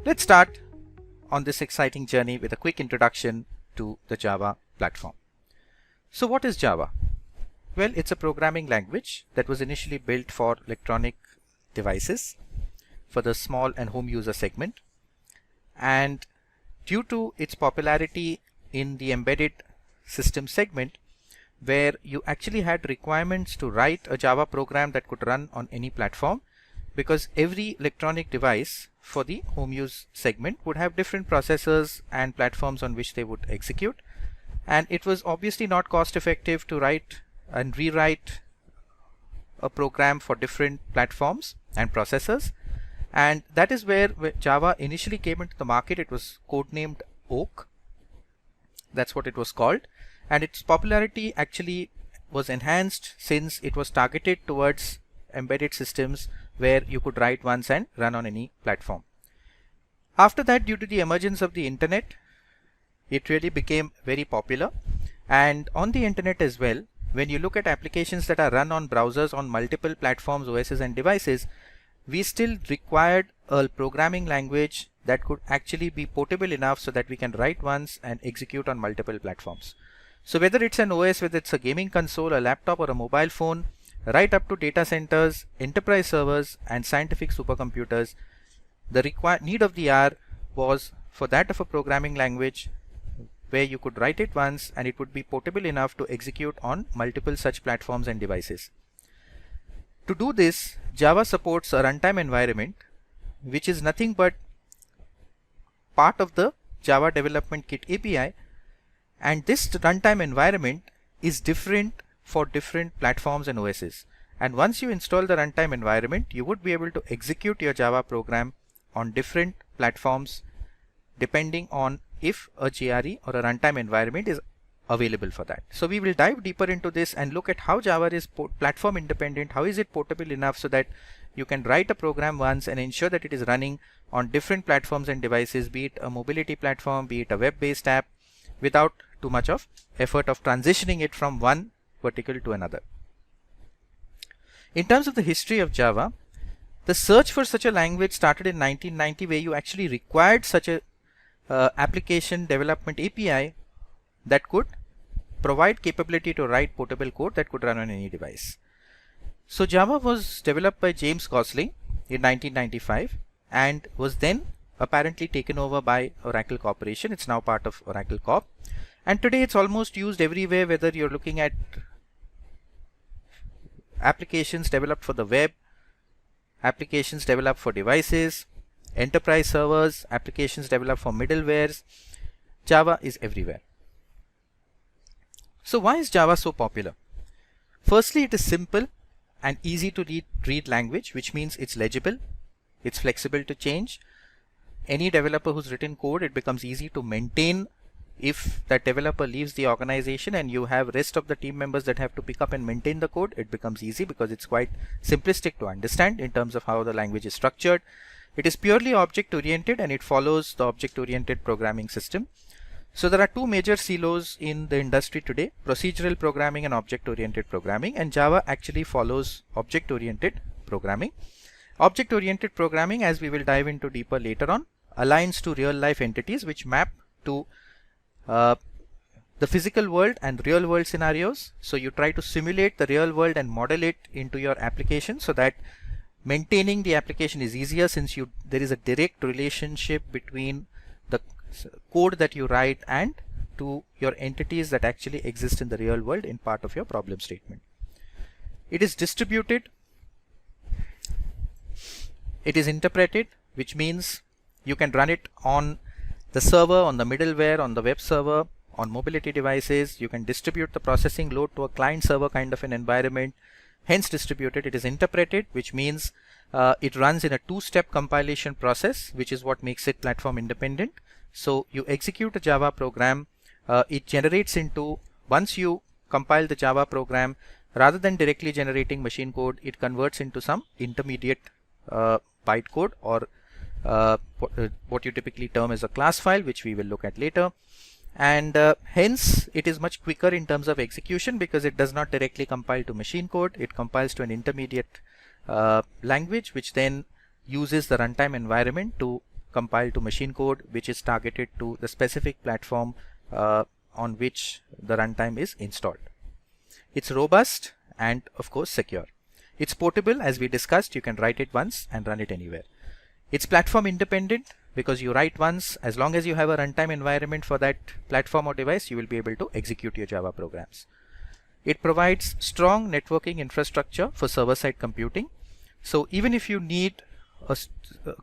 Let's start on this exciting journey with a quick introduction to the Java platform. So what is Java? Well, it's a programming language that was initially built for electronic devices for the small and home user segment, and due to its popularity in the embedded system segment, where you actually had requirements to write a Java program that could run on any platform, because every electronic device for the home use segment would have different processors and platforms on which they would execute, and it was obviously not cost effective to write and rewrite a program for different platforms and processors. And that is where Java initially came into the market. It was codenamed Oak. That's what it was called. And its popularity actually was enhanced since it was targeted towards embedded systems where you could write once and run on any platform. After that, due to the emergence of the internet, it really became very popular. And on the internet as well, when you look at applications that are run on browsers on multiple platforms, OSs and devices, we still required a programming language that could actually be portable enough so that we can write once and execute on multiple platforms. So whether it's an OS, whether it's a gaming console, a laptop or a mobile phone, right up to data centers, enterprise servers and scientific supercomputers, the need of the hour was for that of a programming language where you could write it once and it would be portable enough to execute on multiple such platforms and devices. To do this, Java supports a runtime environment, which is nothing but part of the Java Development Kit API, and this runtime environment is different for different platforms and OSs. And once you install the runtime environment, you would be able to execute your Java program on different platforms depending on if a JRE or a runtime environment is available for that. So we will dive deeper into this and look at how Java is platform independent, how is it portable enough so that you can write a program once and ensure that it is running on different platforms and devices, be it a mobility platform, be it a web-based app, without too much of effort of transitioning it from one vertical to another. In terms of the history of Java, the search for such a language started in 1990, where you actually required such a application development API that could provide capability to write portable code that could run on any device. So Java was developed by James Gosling in 1995 and was then apparently taken over by Oracle Corporation. It's now part of Oracle Corp. And today it's almost used everywhere, whether you're looking at applications developed for the web, applications developed for devices, enterprise servers, applications developed for middlewares. Java is everywhere. So why is Java so popular? Firstly, it is simple and easy to read language, which means it's legible, it's flexible to change. Any developer who's written code, it becomes easy to maintain if that developer leaves the organization and you have rest of the team members that have to pick up and maintain the code. It becomes easy because it's quite simplistic to understand in terms of how the language is structured. It is purely object oriented and it follows the object oriented programming system. So there are two major silos in the industry today: procedural programming and object oriented programming, and Java actually follows object oriented programming. Object oriented programming, as we will dive into deeper later on, aligns to real life entities which map to the physical world and real world scenarios. So you try to simulate the real world and model it into your application so that maintaining the application is easier, since there is a direct relationship between the code that you write and to your entities that actually exist in the real world in part of your problem statement. It is distributed. It is interpreted, which means you can run it on the server, on the middleware, on the web server, on mobility devices. You can distribute the processing load to a client server kind of an environment, hence distributed. It is interpreted, which means it runs in a two-step compilation process, which is what makes it platform independent. So you execute a Java program, it generates into, once you compile the Java program, rather than directly generating machine code, it converts into some intermediate bytecode or what you typically term as a class file, which we will look at later. And hence it is much quicker in terms of execution because it does not directly compile to machine code. It compiles to an intermediate language, which then uses the runtime environment to compiled to machine code, which is targeted to the specific platform on which the runtime is installed. It's robust and of course secure. It's portable, as we discussed. You can write it once and run it anywhere. It's platform independent because you write once. As long as you have a runtime environment for that platform or device, you will be able to execute your Java programs. It provides strong networking infrastructure for server-side computing. So even if you need a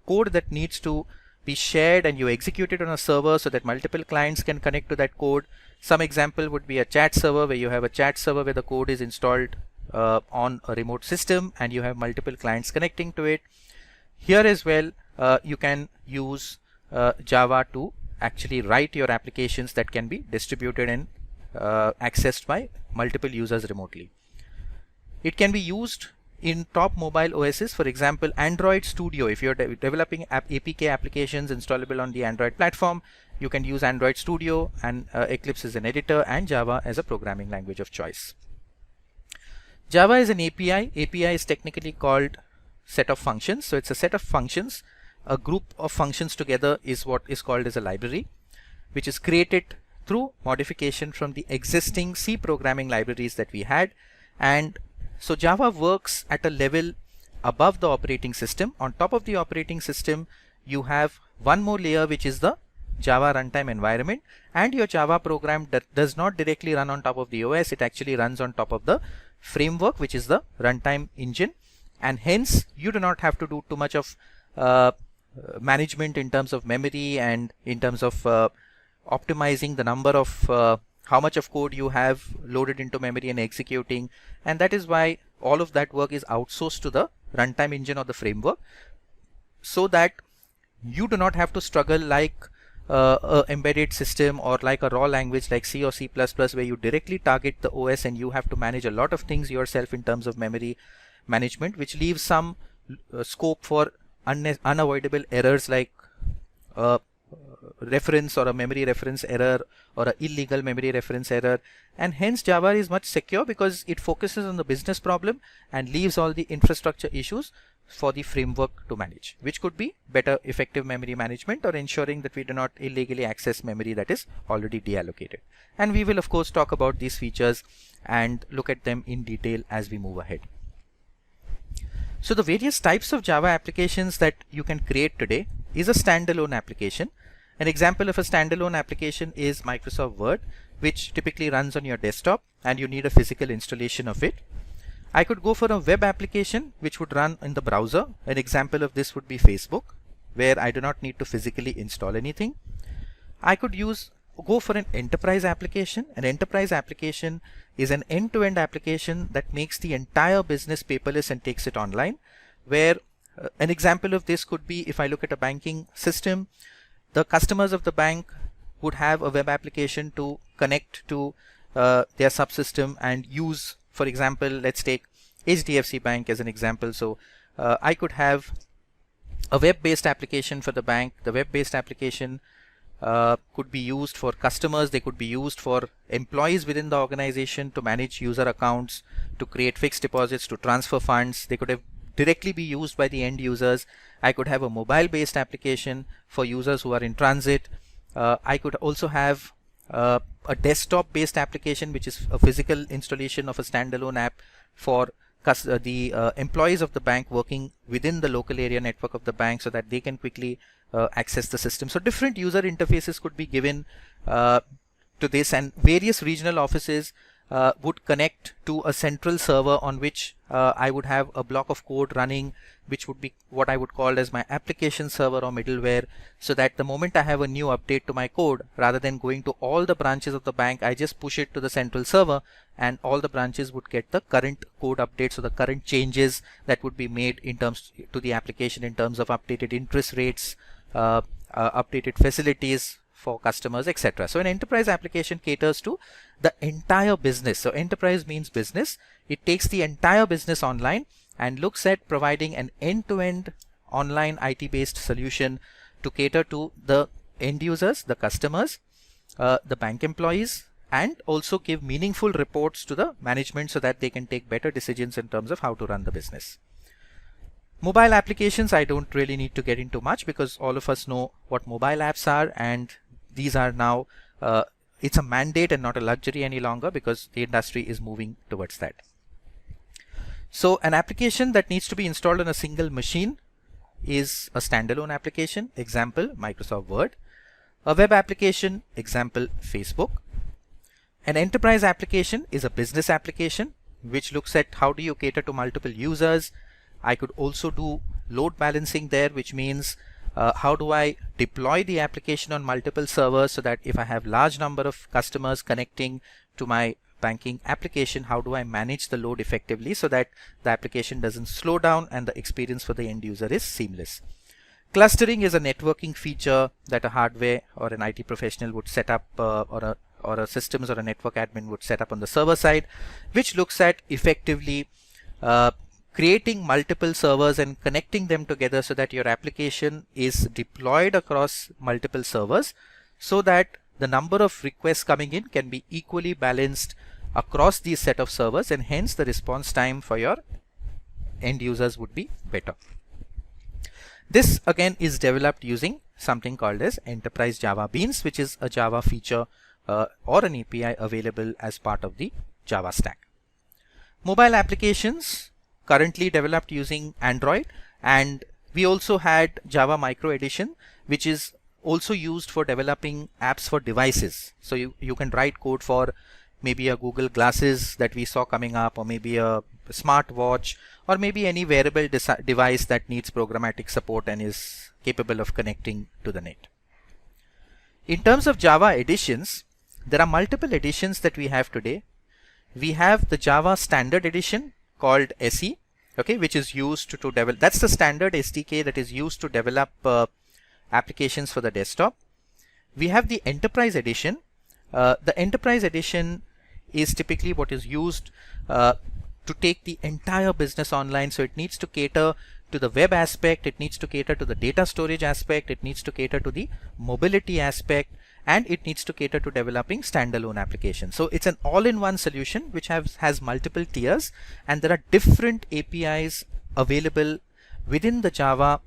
code that needs to be shared and you execute it on a server so that multiple clients can connect to that code. Some example would be a chat server, where you have a chat server where the code is installed on a remote system and you have multiple clients connecting to it. Here as well, you can use Java to actually write your applications that can be distributed and accessed by multiple users remotely. It can be used in top mobile OSs, for example Android Studio. If you're developing APK applications installable on the Android platform, you can use Android Studio, and Eclipse is an editor and Java as a programming language of choice. Java is an API. API is technically called set of functions. So it's a set of functions. A group of functions together is what is called as a library, which is created through modification from the existing C programming libraries that we had. And so Java works at a level above the operating system. On top of the operating system, you have one more layer, which is the Java runtime environment, and your Java program does not directly run on top of the OS. It actually runs on top of the framework, which is the runtime engine, and hence you do not have to do too much of management in terms of memory and in terms of optimizing the number of how much of code you have loaded into memory and executing. And that is why all of that work is outsourced to the runtime engine or the framework, so that you do not have to struggle like a embedded system or like a raw language like C or C++, where you directly target the OS and you have to manage a lot of things yourself in terms of memory management, which leaves some scope for unavoidable errors like reference or a memory reference error or an illegal memory reference error. And hence Java is much secure because it focuses on the business problem and leaves all the infrastructure issues for the framework to manage, which could be better effective memory management or ensuring that we do not illegally access memory that is already deallocated. And we will of course talk about these features and look at them in detail as we move ahead. So the various types of Java applications that you can create today is a standalone application. An example of a standalone application is Microsoft Word, which typically runs on your desktop and you need a physical installation of it. I could go for a web application which would run in the browser. An example of this would be Facebook, where I do not need to physically install anything. I could go for an enterprise application. An enterprise application is an end-to-end application that makes the entire business paperless and takes it online, where an example of this could be, if I look at a banking system, the customers of the bank would have a web application to connect to their subsystem and use. For example, let's take HDFC Bank as an example. So I could have a web-based application for the bank. The web-based application could be used for customers. They could be used for employees within the organization to manage user accounts, to create fixed deposits, to transfer funds. They could have directly be used by the end users. I could have a mobile-based application for users who are in transit. I could also have a desktop-based application, which is a physical installation of a standalone app for the employees of the bank working within the local area network of the bank, so that they can quickly access the system. So different user interfaces could be given to this, and various regional offices would connect to a central server on which I would have a block of code running, which would be what I would call as my application server or middleware, so that the moment I have a new update to my code, rather than going to all the branches of the bank, I just push it to the central server and all the branches would get the current code updates or the current changes that would be made in terms to the application in terms of updated interest rates, updated facilities for customers, etc. So an enterprise application caters to the entire business. So enterprise means business. It takes the entire business online and looks at providing an end-to-end online IT-based solution to cater to the end users, the customers, the bank employees, and also give meaningful reports to the management so that they can take better decisions in terms of how to run the business. Mobile applications, I don't really need to get into much because all of us know what mobile apps are, and these are now, it's a mandate and not a luxury any longer because the industry is moving towards that. So an application that needs to be installed on a single machine is a standalone application, example Microsoft Word. A web application, example Facebook. An enterprise application is a business application which looks at how do you cater to multiple users. I could also do load balancing there, which means how do I deploy the application on multiple servers so that if I have large number of customers connecting to my banking application, how do I manage the load effectively so that the application doesn't slow down and the experience for the end user is seamless. Clustering is a networking feature that a hardware or an IT professional would set up, or a systems or a network admin would set up on the server side, which looks at effectively creating multiple servers and connecting them together so that your application is deployed across multiple servers so that the number of requests coming in can be equally balanced across these set of servers, and hence the response time for your end users would be better. This again is developed using something called as Enterprise Java Beans, which is a Java feature or an API available as part of the Java stack. Mobile applications currently developed using Android, and we also had Java Micro Edition, which is also used for developing apps for devices. So you can write code for maybe a Google Glasses that we saw coming up, or maybe a smartwatch, or maybe any wearable device that needs programmatic support and is capable of connecting to the net. In terms of Java editions, there are multiple editions that we have today. We have the Java Standard Edition called SE, okay, which is used to develop, that's the standard SDK that is used to develop applications for the desktop. We have the Enterprise Edition. The Enterprise Edition is typically what is used to take the entire business online. So it needs to cater to the web aspect, it needs to cater to the data storage aspect, it needs to cater to the mobility aspect, and it needs to cater to developing standalone applications. So it's an all-in-one solution which has multiple tiers, and there are different APIs available within the Java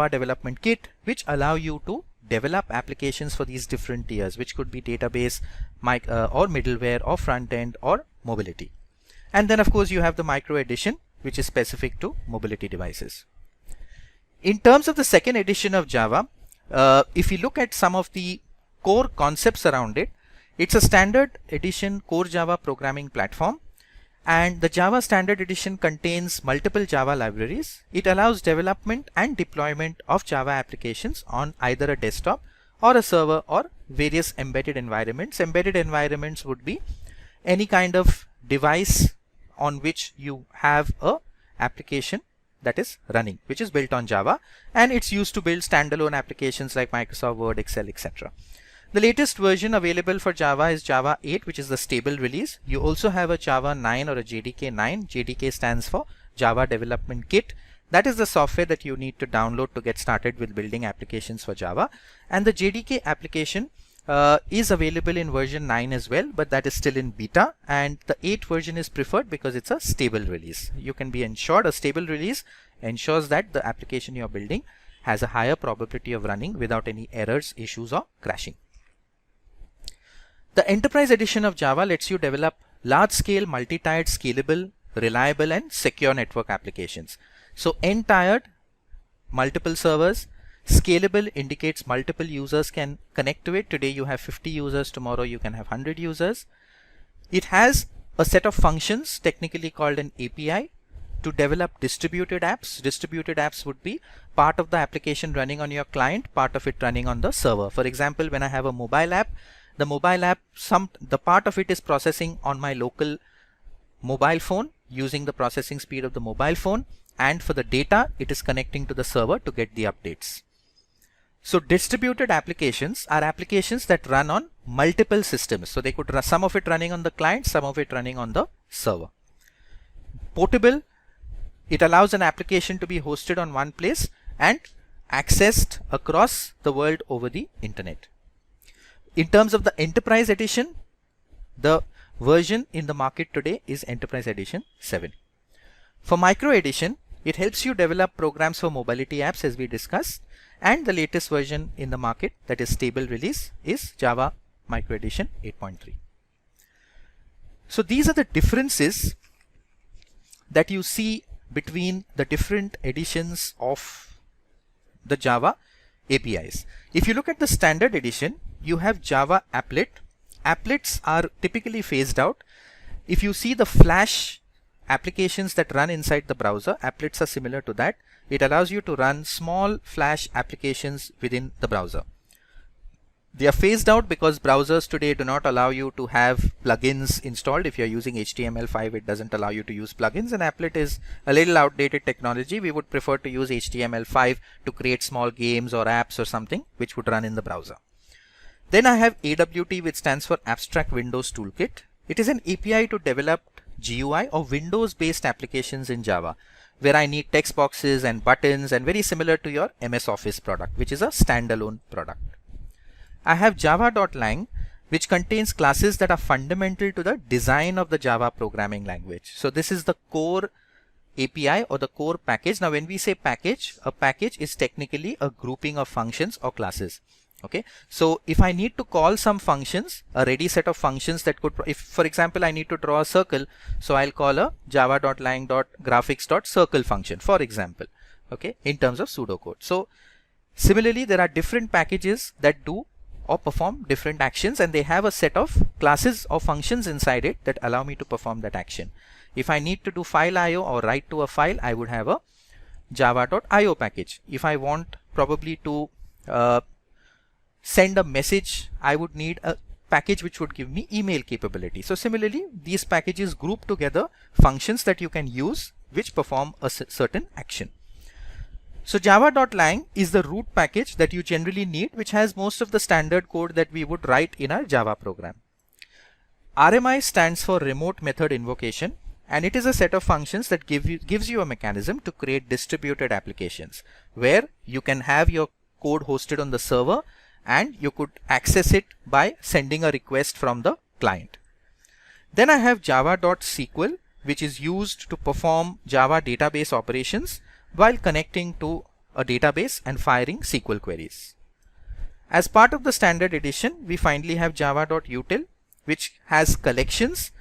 development kit, which allow you to develop applications for these different tiers, which could be database, or middleware, or front end, or mobility. And then of course you have the Micro Edition, which is specific to mobility devices. In terms of the second edition of Java, if you look at some of the core concepts around it, it's a standard edition core Java programming platform, and the Java Standard Edition contains multiple Java libraries. It allows development and deployment of Java applications on either a desktop or a server or various embedded environments. Embedded environments would be any kind of device on which you have a application that is running, which is built on Java, and it's used to build standalone applications like Microsoft Word, Excel, etc. The latest version available for Java is Java 8, which is the stable release. You also have a Java 9 or a JDK 9. JDK stands for Java Development Kit. That is the software that you need to download to get started with building applications for Java. And the JDK application is available in version 9 as well, but that is still in beta, and the 8 version is preferred because it's a stable release. You can be ensured a stable release ensures that the application you're building has a higher probability of running without any errors, issues, or crashing. The Enterprise Edition of Java lets you develop large-scale, multi-tiered, scalable, reliable, and secure network applications. So N-tiered, multiple servers. Scalable indicates multiple users can connect to it. Today you have 50 users, tomorrow you can have 100 users. It has a set of functions, technically called an API, to develop distributed apps. Distributed apps would be part of the application running on your client, part of it running on the server. For example, when I have a mobile app, the mobile app, the part of it is processing on my local mobile phone using the processing speed of the mobile phone, and for the data it is connecting to the server to get the updates. So distributed applications are applications that run on multiple systems. So they could run some of it running on the client, some of it running on the server. Portable, it allows an application to be hosted on one place and accessed across the world over the internet. In terms of the Enterprise Edition, the version in the market today is Enterprise Edition 7. For Micro Edition, it helps you develop programs for mobility apps as we discussed, and the latest version in the market, that is stable release, is Java Micro Edition 8.3. So these are the differences that you see between the different editions of the Java APIs. If you look at the standard edition, you have Java Applet. Applets are typically phased out. If you see the Flash applications that run inside the browser, applets are similar to that. It allows you to run small Flash applications within the browser. They are phased out because browsers today do not allow you to have plugins installed. If you're using HTML5, it doesn't allow you to use plugins, and applet is a little outdated technology. We would prefer to use HTML5 to create small games or apps or something which would run in the browser. Then I have AWT, which stands for Abstract Windows Toolkit. It is an API to develop GUI or Windows-based applications in Java, where I need text boxes and buttons, and very similar to your MS Office product, which is a standalone product. I have java.lang, which contains classes that are fundamental to the design of the Java programming language. So this is the core API or the core package. Now when we say package, a package is technically a grouping of functions or classes. Okay, so if I need to call some functions, a ready set of functions that could, if for example I need to draw a circle, so I'll call a java.lang.graphics.circle function, for example, okay, in terms of pseudocode. So similarly, there are different packages that do or perform different actions, and they have a set of classes or functions inside it that allow me to perform that action. If I need to do file IO or write to a file, I would have a java.io package. If I want probably to send a message, I would need a package which would give me email capability. So similarly, these packages group together functions that you can use which perform a certain action. So java.lang is the root package that you generally need, which has most of the standard code that we would write in our Java program. RMI stands for Remote Method Invocation, and it is a set of functions that gives you a mechanism to create distributed applications, where you can have your code hosted on the server and you could access it by sending a request from the client. Then I have java.sql, which is used to perform Java database operations while connecting to a database and firing SQL queries. As part of the standard edition, we finally have java.util, which has collections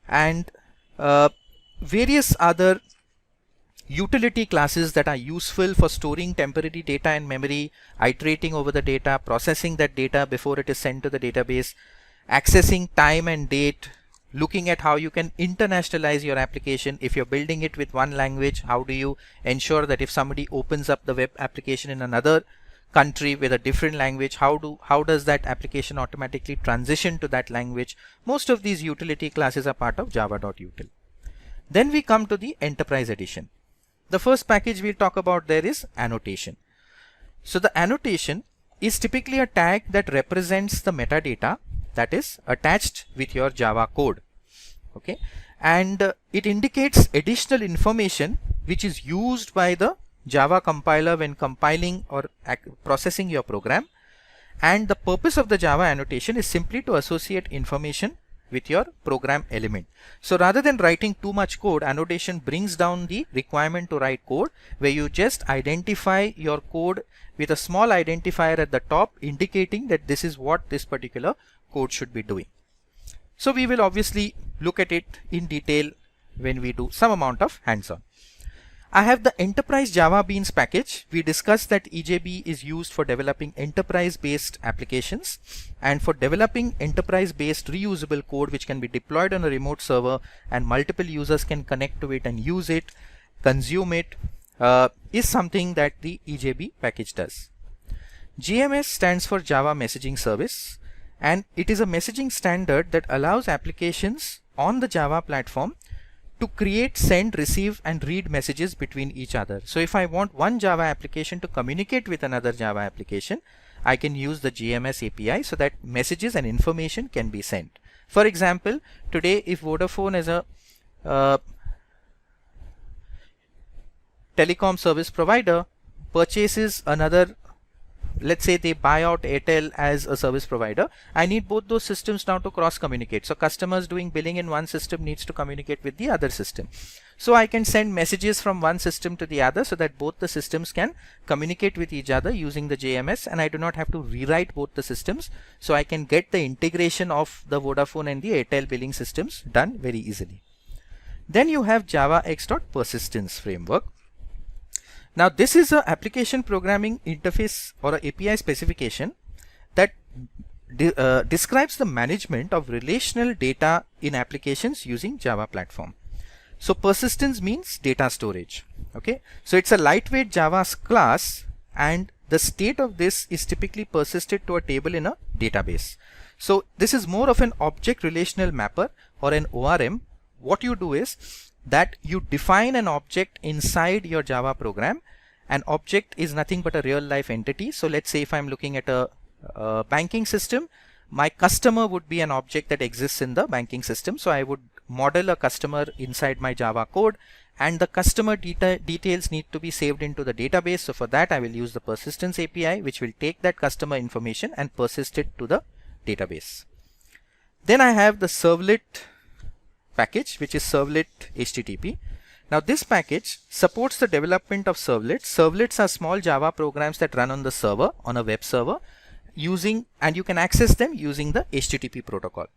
and various other utility classes that are useful for storing temporary data in memory, iterating over the data, processing that data before it is sent to the database, accessing time and date, looking at how you can internationalize your application. If you're building it with one language, how do you ensure that if somebody opens up the web application in another country with a different language, how does that application automatically transition to that language? Most of these utility classes are part of java.util. Then we come to the enterprise edition. The first package we'll talk about there is annotation. So the annotation is typically a tag that represents the metadata that is attached with your Java code. Okay, and it indicates additional information which is used by the Java compiler when compiling or processing your program. And the purpose of the Java annotation is simply to associate information with your program element. So rather than writing too much code, annotation brings down the requirement to write code, where you just identify your code with a small identifier at the top indicating that this is what this particular code should be doing. So we will obviously look at it in detail when we do some amount of hands-on. I have the Enterprise Java Beans package. We discussed that EJB is used for developing enterprise-based applications and for developing enterprise-based reusable code which can be deployed on a remote server and multiple users can connect to it and use it, consume it, is something that the EJB package does. JMS stands for Java Messaging Service, and it is a messaging standard that allows applications on the Java platform to create, send, receive and read messages between each other. So if I want one Java application to communicate with another Java application, I can use the JMS API so that messages and information can be sent. For example, today if Vodafone is a telecom service provider purchases another let's say they buy out Airtel as a service provider, I need both those systems now to cross communicate. So customers doing billing in one system needs to communicate with the other system. So I can send messages from one system to the other so that both the systems can communicate with each other using the JMS, and I do not have to rewrite both the systems. So I can get the integration of the Vodafone and the Airtel billing systems done very easily. Then you have JavaX.persistence framework. Now this is an application programming interface or an API specification that describes the management of relational data in applications using Java platform. So persistence means data storage. Okay, so it's a lightweight Java class, and the state of this is typically persisted to a table in a database. So this is more of an object relational mapper or an ORM. What you do is that you define an object inside your Java program. An object is nothing but a real life entity. So let's say if I'm looking at a banking system, my customer would be an object that exists in the banking system. So I would model a customer inside my Java code, and the customer details need to be saved into the database. So for that I will use the persistence API, which will take that customer information and persist it to the database. Then I have the servlet package, which is servlet HTTP. Now this package supports the development of servlets. Servlets are small Java programs that run on the server, on a web server, and you can access them using the HTTP protocol.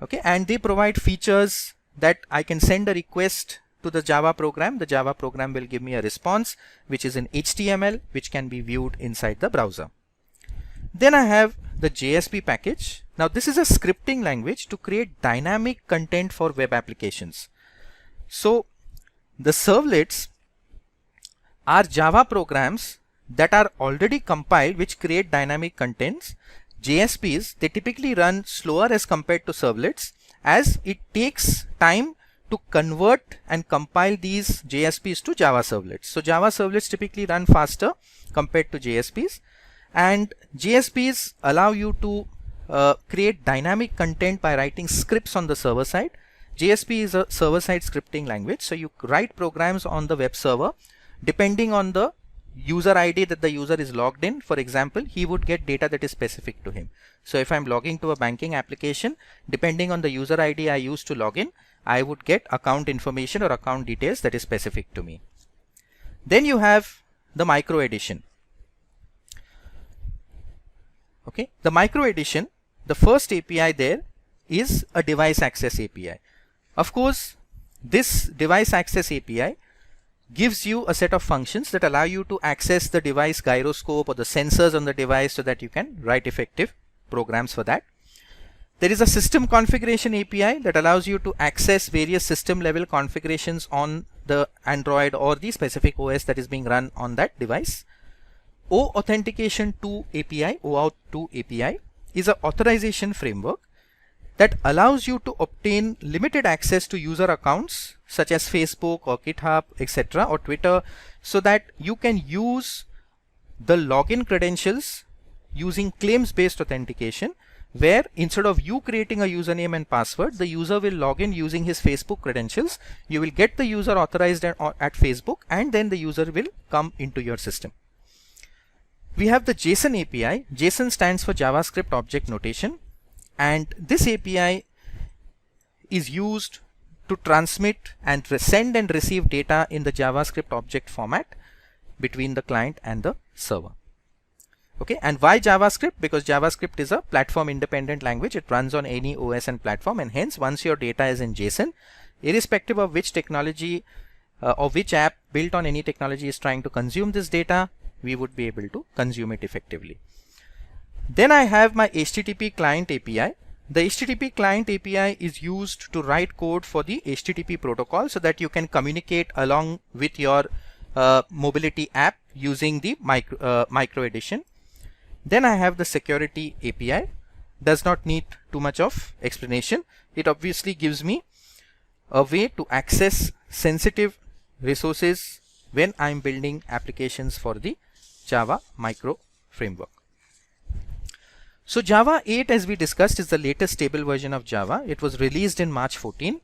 Okay, and they provide features that I can send a request to the Java program. The Java program will give me a response which is in HTML, which can be viewed inside the browser. Then I have the JSP package. Now this is a scripting language to create dynamic content for web applications. So the servlets are Java programs that are already compiled which create dynamic contents. JSPs, they typically run slower as compared to servlets, as it takes time to convert and compile these JSPs to Java servlets. So Java servlets typically run faster compared to JSPs, and JSPs allow you to create dynamic content by writing scripts on the server side. JSP is a server-side scripting language, so you write programs on the web server depending on the user ID that the user is logged in. For example, he would get data that is specific to him. So if I'm logging to a banking application, depending on the user ID I use to log in, I would get account information or account details that is specific to me. Then you have the micro edition. Okay, the micro edition, the first API there is a device access API. Of course, this device access API gives you a set of functions that allow you to access the device gyroscope or the sensors on the device so that you can write effective programs for that. There is a system configuration API that allows you to access various system level configurations on the Android or the specific OS that is being run on that device. OAuthentication 2 API, OAuth 2 API is an authorization framework that allows you to obtain limited access to user accounts such as Facebook or GitHub, etc., or Twitter, so that you can use the login credentials using claims-based authentication, where instead of you creating a username and password, the user will log in using his Facebook credentials. You will get the user authorized at Facebook, and then the user will come into your system. We have the JSON API. JSON stands for JavaScript Object Notation, and this API is used to transmit and send and receive data in the JavaScript object format between the client and the server. Okay, and why JavaScript? Because JavaScript is a platform independent language. It runs on any OS and platform, and hence once your data is in JSON, irrespective of which technology or which app built on any technology is trying to consume this data, we would be able to consume it effectively. Then I have my HTTP client API. The HTTP client API is used to write code for the HTTP protocol so that you can communicate along with your mobility app using the micro edition. Then I have the security API. Does not need too much of explanation. It obviously gives me a way to access sensitive resources when I'm building applications for the Java micro framework. So Java 8, as we discussed, is the latest stable version of Java. It was released in March 14.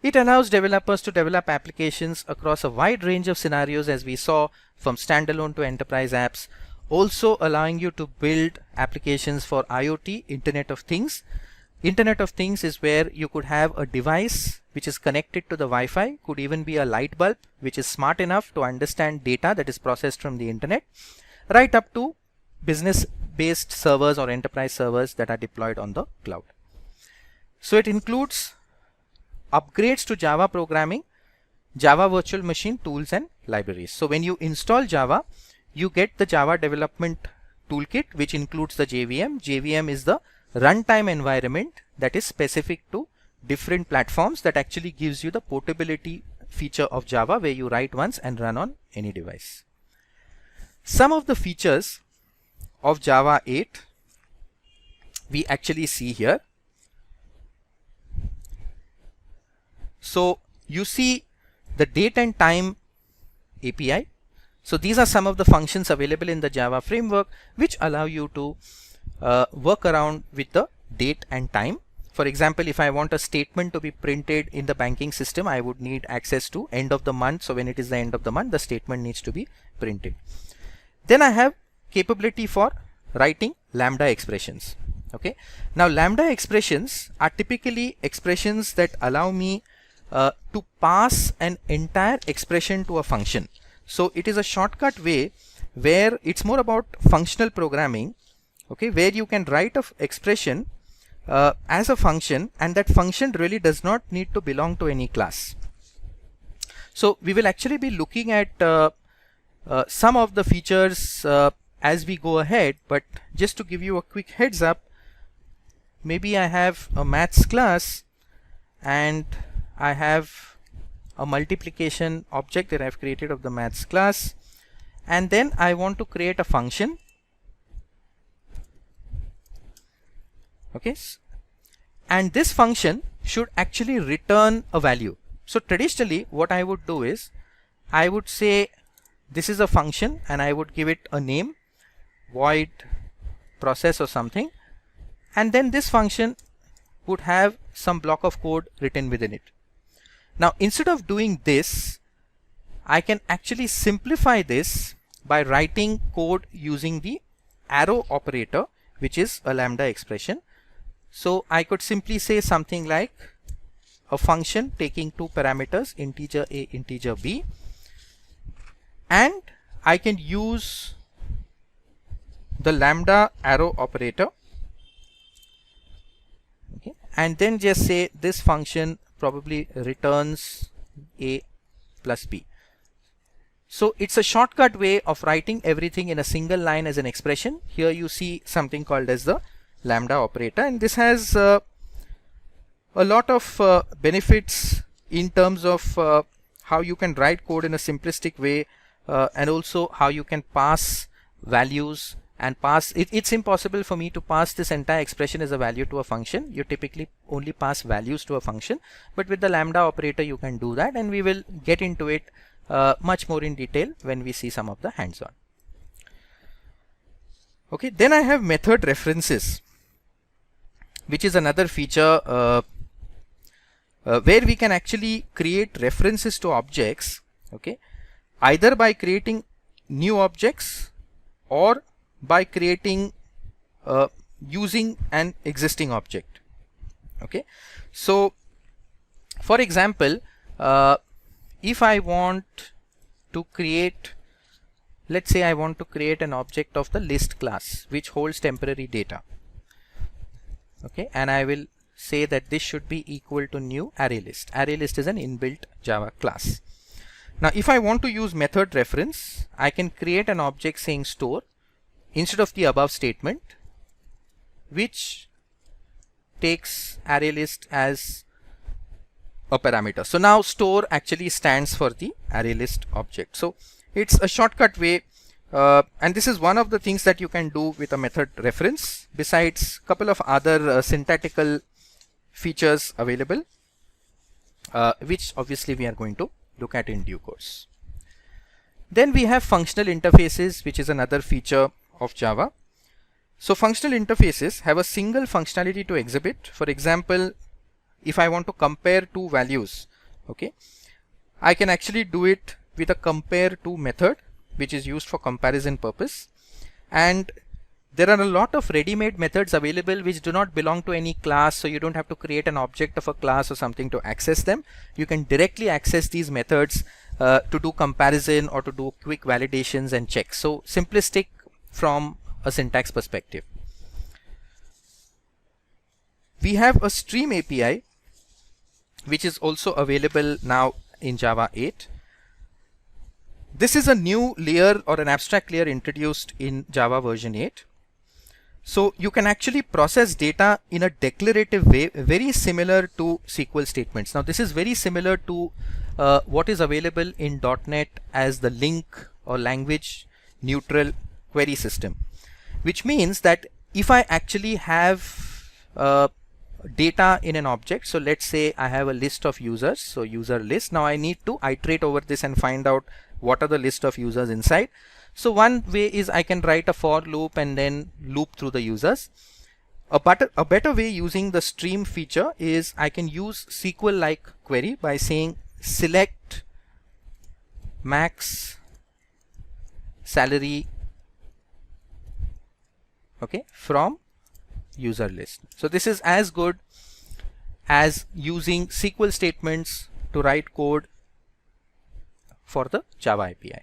It allows developers to develop applications across a wide range of scenarios, as we saw, from standalone to enterprise apps, also allowing you to build applications for IoT, Internet of Things. Internet of Things is where you could have a device which is connected to the Wi-Fi, could even be a light bulb which is smart enough to understand data that is processed from the internet, right up to business-based servers or enterprise servers that are deployed on the cloud. So it includes upgrades to Java programming, Java virtual machine tools and libraries. So when you install Java, you get the Java development toolkit, which includes the JVM. JVM is the runtime environment that is specific to different platforms, that actually gives you the portability feature of Java, where you write once and run on any device. Some of the features of Java 8 we actually see here. So you see the date and time API. So these are some of the functions available in the Java framework which allow you to work around with the date and time. For example, if I want a statement to be printed in the banking system, I would need access to end of the month. So when it is the end of the month, the statement needs to be printed. Then I have capability for writing Lambda expressions. Okay. Now Lambda expressions are typically expressions that allow me to pass an entire expression to a function. So it is a shortcut way where it's more about functional programming, okay, where you can write an expression as a function, and that function really does not need to belong to any class. So we will actually be looking at some of the features as we go ahead, but just to give you a quick heads up, maybe I have a maths class and I have a multiplication object that I've created of the maths class, and then I want to create a function. Okay, and this function should actually return a value. So traditionally what I would do is I would say this is a function and I would give it a name, void process or something, and then this function would have some block of code written within it. Now instead of doing this, I can actually simplify this by writing code using the arrow operator, which is a Lambda expression. So I could simply say something like a function taking two parameters, integer a, integer b, and I can use the Lambda arrow operator, okay, and then just say this function probably returns a plus b. So it's a shortcut way of writing everything in a single line as an expression. Here you see something called as the Lambda operator, and this has a lot of benefits in terms of how you can write code in a simplistic way, and also how you can pass values and pass it. It's impossible for me to pass this entire expression as a value to a function. You typically only pass values to a function, but with the Lambda operator you can do that, and we will get into it much more in detail when we see some of the hands-on. Okay, then I have method references, which is another feature where we can actually create references to objects, okay, either by creating new objects or by creating using an existing object. Okay, so for example, if I want to create, let's say I want to create an object of the list class which holds temporary data, okay, and I will say that this should be equal to new array list. Array list is an inbuilt Java class. Now if I want to use method reference, I can create an object saying store instead of the above statement, which takes array list as a parameter. So now store actually stands for the array list object. So it's a shortcut way, and this is one of the things that you can do with a method reference, besides a couple of other syntactical features available, which obviously we are going to look at in due course. Then we have functional interfaces, which is another feature of Java. So functional interfaces have a single functionality to exhibit. For example, if I want to compare two values, okay, I can actually do it with a compare to method, which is used for comparison purpose. And there are a lot of ready-made methods available which do not belong to any class, so you don't have to create an object of a class or something to access them. You can directly access these methods to do comparison or to do quick validations and checks. So simplistic from a syntax perspective. We have a stream API which is also available now in Java 8. This is a new layer or an abstract layer introduced in Java version 8. So you can actually process data in a declarative way, very similar to SQL statements. Now this is very similar to what is available in .NET as the LINQ or language neutral query system, which means that if I actually have data in an object, so let's say I have a list of users, so user list. Now I need to iterate over this and find out what are the list of users inside. So one way is I can write a for loop and then loop through the users. A better way using the stream feature is I can use SQL-like query by saying select max salary, okay, from user list. So this is as good as using SQL statements to write code for the Java API.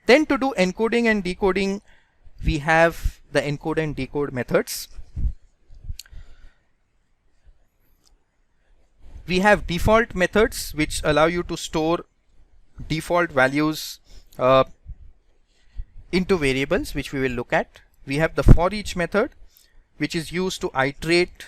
Then to do encoding and decoding, we have the encode and decode methods. We have default methods which allow you to store default values into variables, which we will look at. We have the for each method, which is used to iterate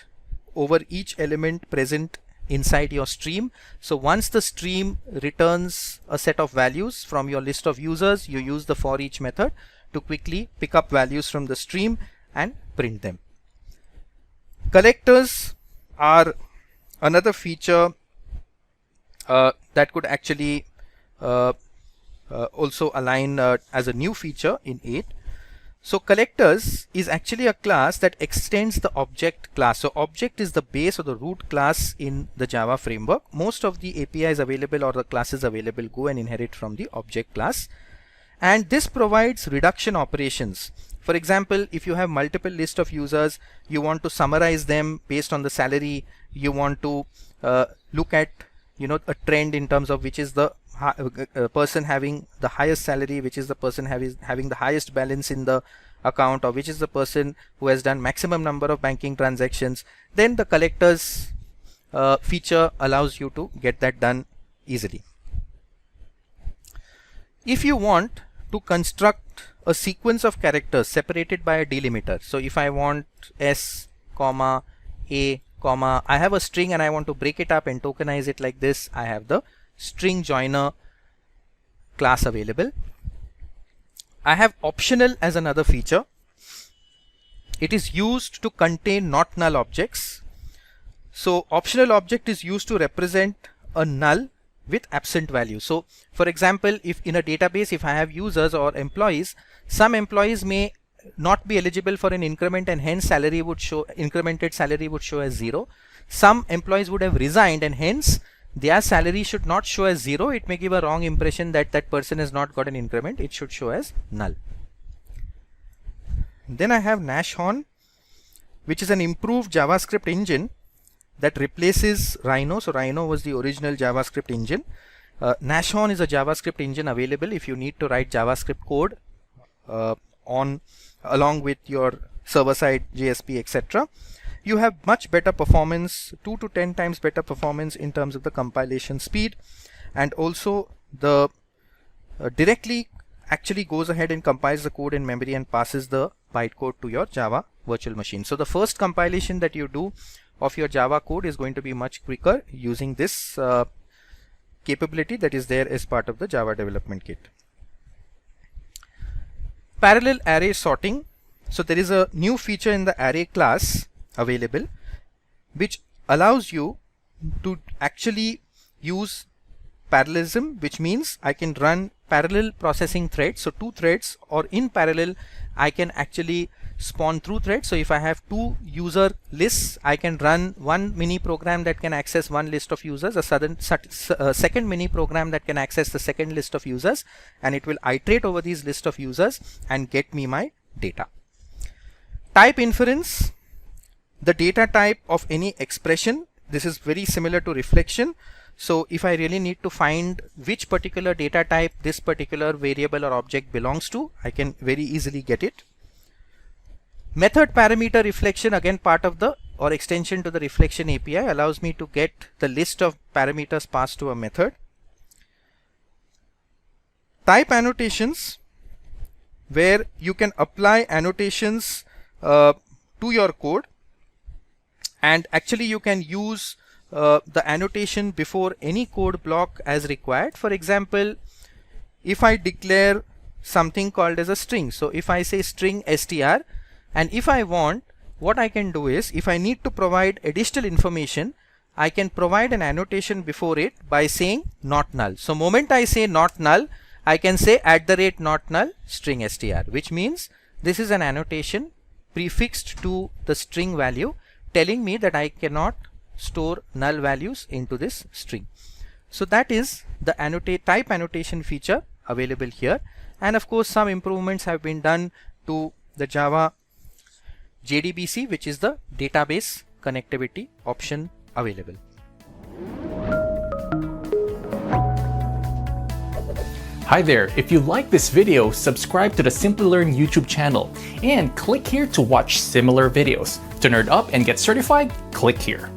over each element present inside your stream. So once the stream returns a set of values from your list of users, you use the for each method to quickly pick up values from the stream and print them. Collectors are another feature that could actually also align as a new feature in 8. So collectors is actually a class that extends the object class. So object is the base or the root class in the Java framework. Most of the APIs available or the classes available go and inherit from the object class. And this provides reduction operations. For example, if you have multiple list of users, you want to summarize them based on the salary, you want to look at, a trend in terms of which is the person having the highest salary, which is the person having the highest balance in the account, or which is the person who has done maximum number of banking transactions, then the collectors feature allows you to get that done easily. If you want to construct a sequence of characters separated by a delimiter, so if I want S, comma, A, comma, I have a string and I want to break it up and tokenize it like this, I have the string joiner class available. I have optional as another feature. It is used to contain not null objects. So optional object is used to represent a null with absent value. So for example, if in a database, if I have users or employees, some employees may not be eligible for an increment and hence salary would show, incremented salary would show as 0. Some employees would have resigned and hence their salary should not show as 0. It may give a wrong impression that that person has not got an increment. It should show as null. Then I have Nashorn, which is an improved JavaScript engine that replaces Rhino. So Rhino was the original JavaScript engine. Nashorn is a JavaScript engine available if you need to write JavaScript code along with your server-side JSP, etc. You have much better performance, 2 to 10 times better performance in terms of the compilation speed, and also the directly actually goes ahead and compiles the code in memory and passes the bytecode to your Java virtual machine. So the first compilation that you do of your Java code is going to be much quicker using this capability that is there as part of the Java development kit. Parallel array sorting. So there is a new feature in the array class available which allows you to actually use parallelism, which means I can run parallel processing threads. So 2 threads, or in parallel I can actually spawn through threads. So if I have 2 user lists, I can run one mini program that can access one list of users, a second mini program that can access the second list of users, and it will iterate over these list of users and get me my data. Type inference, the data type of any expression. This is very similar to reflection. So if I really need to find which particular data type this particular variable or object belongs to, I can very easily get it. Method parameter reflection, again part of the or extension to the reflection API, allows me to get the list of parameters passed to a method. Type annotations, where you can apply annotations to your code, and actually you can use the annotation before any code block as required. For example, if I declare something called as a string, so if I say string str, and if I want, what I can do is, if I need to provide additional information, I can provide an annotation before it by saying not null. So moment I say not null, I can say @not null string str, which means this is an annotation prefixed to the string value telling me that I cannot store null values into this string. So that is the type annotation feature available here. And of course some improvements have been done to the Java JDBC, which is the database connectivity option available. Hi there, if you like this video, subscribe to the Simplilearn YouTube channel and click here to watch similar videos. To nerd up and get certified, click here.